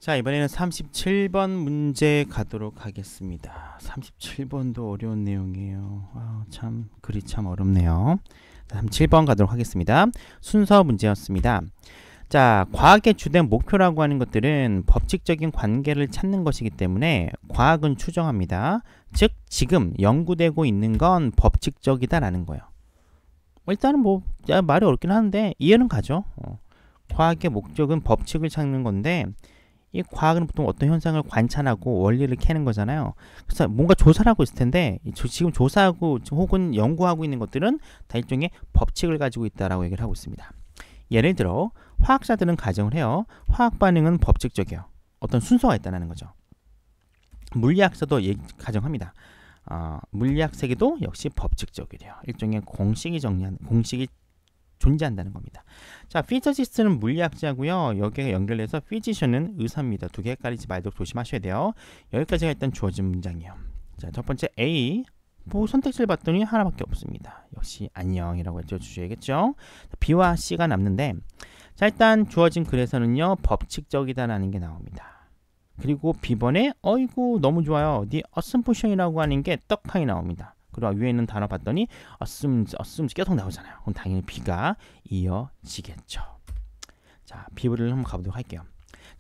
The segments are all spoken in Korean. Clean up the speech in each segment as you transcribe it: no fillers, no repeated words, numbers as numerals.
자, 이번에는 37번 문제 가도록 하겠습니다. 37번도 어려운 내용이에요. 참 글이 참 어렵네요. 37번 가도록 하겠습니다. 순서 문제였습니다. 자, 과학의 주된 목표라고 하는 것들은 법칙적인 관계를 찾는 것이기 때문에 과학은 추정합니다. 즉, 지금 연구되고 있는 건 법칙적이다라는 거예요. 일단은 말이 어렵긴 하는데 이해는 가죠. 과학의 목적은 법칙을 찾는 건데 이 과학은 보통 어떤 현상을 관찰하고 원리를 캐는 거잖아요. 그래서 뭔가 조사를 하고 있을 텐데 지금 조사하고 혹은 연구하고 있는 것들은 다 일종의 법칙을 가지고 있다라고 얘기를 하고 있습니다. 예를 들어 화학자들은 가정을 해요. 화학 반응은 법칙적이에요. 어떤 순서가 있다는 거죠. 물리학자도 가정합니다. 물리학 세계도 역시 법칙적이래요. 일종의 공식이 존재한다는 겁니다. 자, 피지시스트는 물리학자고요. 여기가 연결돼서 피지션은 의사입니다. 두 개 헷갈리지 말도록 조심하셔야 돼요. 여기까지가 일단 주어진 문장이에요. 자, 첫 번째 A. 선택지를 봤더니 하나밖에 없습니다. 역시 안녕이라고 해주셔야겠죠. B와 C가 남는데, 자, 일단 주어진 글에서는요, 법칙적이다라는 게 나옵니다. 그리고 B번에 어이구 너무 좋아요. The assumption이라고 하는 게 떡하니 나옵니다. 그리고 위에 있는 단어 봤더니 assumes 계속 나오잖아요. 그럼 당연히 B가 이어지겠죠. 자, B를 한번 가보도록 할게요.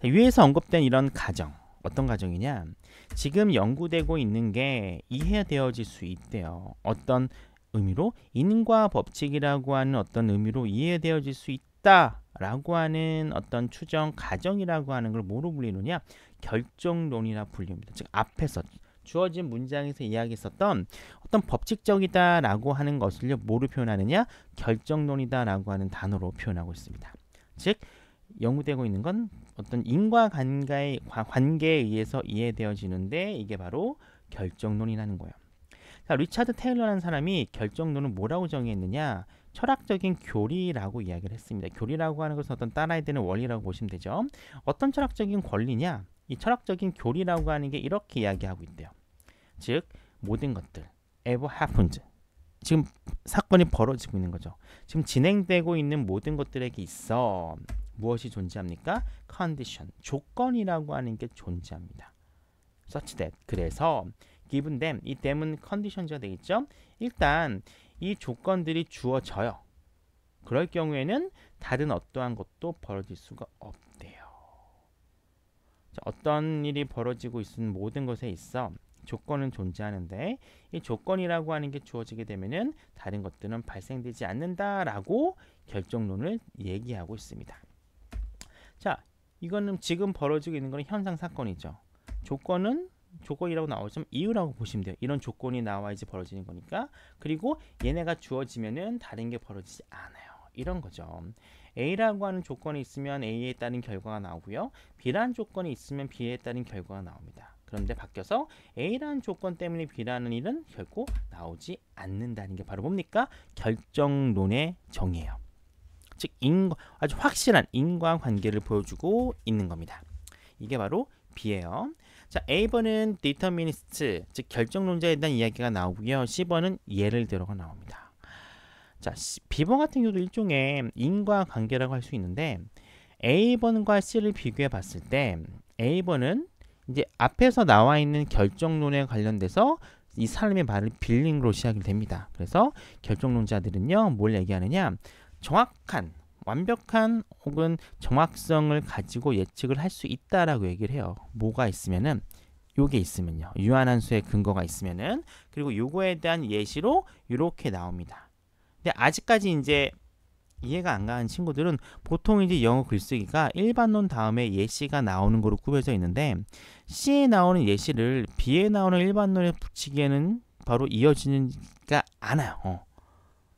자, 위에서 언급된 이런 가정, 어떤 가정이냐? 지금 연구되고 있는 게 이해되어질 수 있대요. 어떤 의미로? 인과 법칙이라고 하는 어떤 의미로 이해되어질 수 있다라고 하는 어떤 추정, 가정이라고 하는 걸 뭐로 불리느냐? 결정론이라 불립니다. 즉, 앞에서 주어진 문장에서 이야기했었던 어떤 법칙적이다라고 하는 것을 뭐로 표현하느냐? 결정론이다라고 하는 단어로 표현하고 있습니다. 즉, 연구되고 있는 건 어떤 인과관계에 의해서 이해되어지는데 이게 바로 결정론이라는 거예요. 자, 리차드 테일러라는 사람이 결정론을 뭐라고 정의했느냐? 철학적인 교리라고 이야기를 했습니다. 교리라고 하는 것은 어떤 따라야 되는 원리라고 보시면 되죠. 어떤 철학적인 권리냐? 이 철학적인 교리라고 하는 게 이렇게 이야기하고 있대요. 즉, 모든 것들 ever happened. 지금 사건이 벌어지고 있는 거죠. 지금 진행되고 있는 모든 것들에게 있어 무엇이 존재합니까? condition, 조건이라고 하는 게 존재합니다. such that, 그래서 given them, 이 them은 conditions가 되겠죠. 일단 이 조건들이 주어져요. 그럴 경우에는 다른 어떠한 것도 벌어질 수가 없대요. 자, 어떤 일이 벌어지고 있는 모든 것에 있어 조건은 존재하는데 이 조건이라고 하는 게 주어지게 되면은 다른 것들은 발생되지 않는다라고 결정론을 얘기하고 있습니다. 자, 이거는 지금 벌어지고 있는 것은 현상 사건이죠. 조건이라고 나오지만 이유라고 보시면 돼요. 이런 조건이 나와야지 벌어지는 거니까. 그리고 얘네가 주어지면은 다른 게 벌어지지 않아요. 이런 거죠. A라고 하는 조건이 있으면 A에 따른 결과가 나오고요. B라는 조건이 있으면 B에 따른 결과가 나옵니다. 그런데 바뀌어서 A라는 조건 때문에 B라는 일은 결코 나오지 않는다는 게 바로 뭡니까? 결정론의 정의예요. 즉, 아주 확실한 인과관계를 보여주고 있는 겁니다. 이게 바로 B예요. 자, A번은 determinist, 즉 결정론자에 대한 이야기가 나오고요. C번은 예를 들어가 나옵니다. 자, B번 같은 경우도 일종의 인과관계라고 할 수 있는데 A번과 C를 비교해 봤을 때 A번은 이제 앞에서 나와 있는 결정론에 관련돼서 이 사람의 말을 빌린 걸로 시작이 됩니다. 그래서 결정론자들은요, 뭘 얘기하느냐? 정확한, 완벽한 혹은 정확성을 가지고 예측을 할 수 있다라고 얘기를 해요. 뭐가 있으면은, 요게 있으면요. 유한함수의 근거가 있으면은, 그리고 요거에 대한 예시로 이렇게 나옵니다. 근데 아직까지 이제 이해가 안 가는 친구들은 보통 이제 영어 글쓰기가 일반론 다음에 예시가 나오는 거로 꾸며져 있는데 C에 나오는 예시를 B에 나오는 일반론에 붙이기에는 바로 이어지지가 않아요.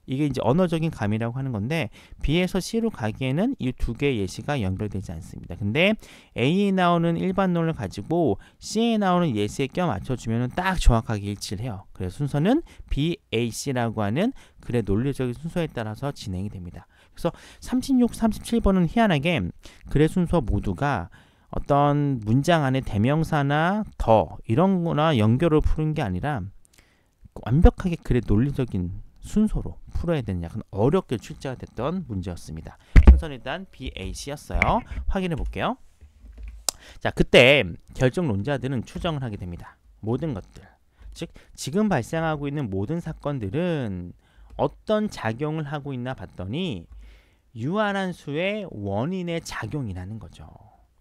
이게 이제 언어적인 감이라고 하는 건데 B에서 C로 가기에는 이 두 개의 예시가 연결되지 않습니다. 근데 A에 나오는 일반론을 가지고 C에 나오는 예시에 껴 맞춰주면 딱 정확하게 일치를 해요. 그래서 순서는 B, A, C라고 하는 글의 논리적인 순서에 따라서 진행이 됩니다. 그래서 36, 37번은 희한하게 글의 순서 모두가 어떤 문장 안에 대명사나 더 이런 거나 연결을 푸는 게 아니라 완벽하게 글의 논리적인 순서로 풀어야 되는 약간 어렵게 출제가 됐던 문제였습니다. 순서는 일단 B, A, C였어요. 확인해 볼게요. 자, 그때 결정론자들은 추정을 하게 됩니다. 모든 것들, 즉 지금 발생하고 있는 모든 사건들은 어떤 작용을 하고 있나 봤더니 유한한 수의 원인의 작용이라는 거죠.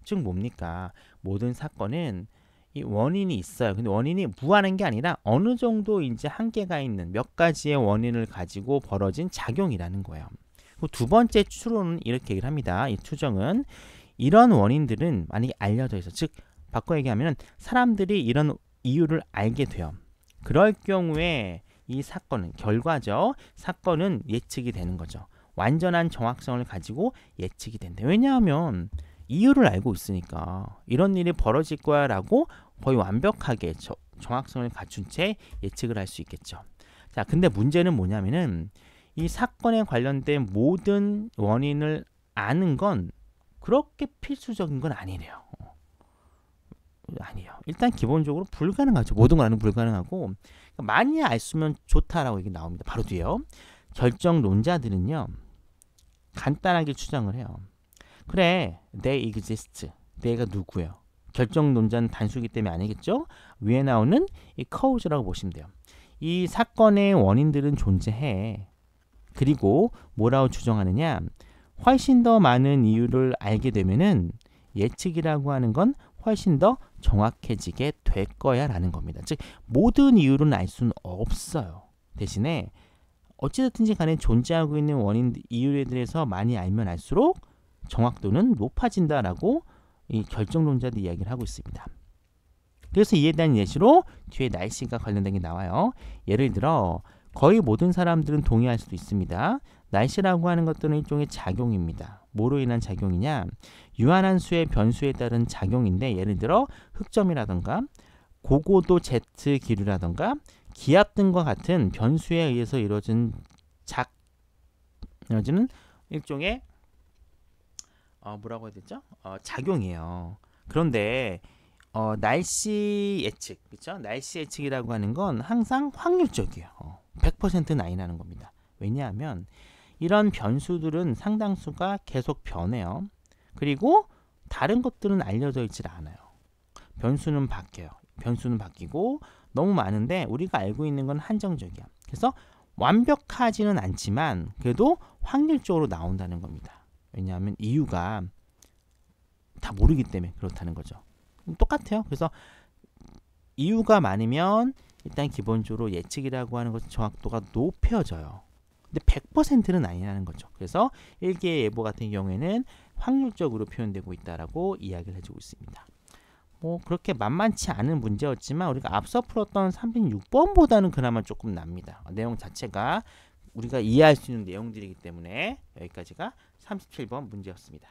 즉 뭡니까? 모든 사건은 이 원인이 있어요. 근데 원인이 무한한 게 아니라 어느 정도 이제 한계가 있는 몇 가지의 원인을 가지고 벌어진 작용이라는 거예요. 그리고 두 번째 추론은 이렇게 얘기를 합니다. 이 추정은 이런 원인들은 만약에 알려져 있어. 즉 바꿔 얘기하면 사람들이 이런 이유를 알게 돼요. 그럴 경우에 이 사건은 결과죠. 사건은 예측이 되는 거죠. 완전한 정확성을 가지고 예측이 된다. 왜냐하면 이유를 알고 있으니까 이런 일이 벌어질 거야 라고 거의 완벽하게 정확성을 갖춘 채 예측을 할 수 있겠죠. 자, 근데 문제는 뭐냐면은 이 사건에 관련된 모든 원인을 아는 건 그렇게 필수적인 건 아니래요. 아니에요. 일단 기본적으로 불가능하죠. 모든 걸 아는 불가능하고 많이 알수면 좋다라고 얘기 나옵니다. 바로 뒤에요. 결정론자들은요. 간단하게 추정을 해요. 그래, they exist. they가 누구예요? 결정론자는 단수이기 때문에 아니겠죠? 위에 나오는 이 cause라고 보시면 돼요. 이 사건의 원인들은 존재해. 그리고 뭐라고 추정하느냐? 훨씬 더 많은 이유를 알게 되면은 예측이라고 하는 건 훨씬 더 정확해지게 될 거야 라는 겁니다. 즉 모든 이유를 알 수는 없어요. 대신에 어찌됐든지 간에 존재하고 있는 원인 이유에 대해서 많이 알면 알수록 정확도는 높아진다라고 이 결정론자들 이야기를 하고 있습니다. 그래서 이에 대한 예시로 뒤에 날씨가 관련된 게 나와요. 예를 들어 거의 모든 사람들은 동의할 수도 있습니다. 날씨라고 하는 것들은 일종의 작용입니다. 뭐로 인한 작용이냐? 유한한 수의 변수에 따른 작용인데 예를 들어 흑점이라던가 고고도 제트 기류라던가 기압 등과 같은 변수에 의해서 이루어지는 일종의 뭐라고 해야 되죠? 작용이에요. 그런데 날씨 예측, 그렇죠? 날씨 예측이라고 하는 건 항상 확률적이에요. 100%는 아니라는 겁니다. 왜냐하면 이런 변수들은 상당수가 계속 변해요. 그리고 다른 것들은 알려져 있질 않아요. 변수는 바뀌어요. 변수는 바뀌고 너무 많은데 우리가 알고 있는 건 한정적이야. 그래서 완벽하지는 않지만 그래도 확률적으로 나온다는 겁니다. 왜냐하면 이유가 다 모르기 때문에 그렇다는 거죠. 똑같아요. 그래서 이유가 많으면 일단 기본적으로 예측이라고 하는 것은 정확도가 높여져요. 근데 100%는 아니라는 거죠. 그래서 일개예보 같은 경우에는 확률적으로 표현되고 있다라고 이야기를 해주고 있습니다. 뭐 그렇게 만만치 않은 문제였지만 우리가 앞서 풀었던 36번보다는 그나마 조금 납니다. 내용 자체가 우리가 이해할 수 있는 내용들이기 때문에 여기까지가 37번 문제였습니다.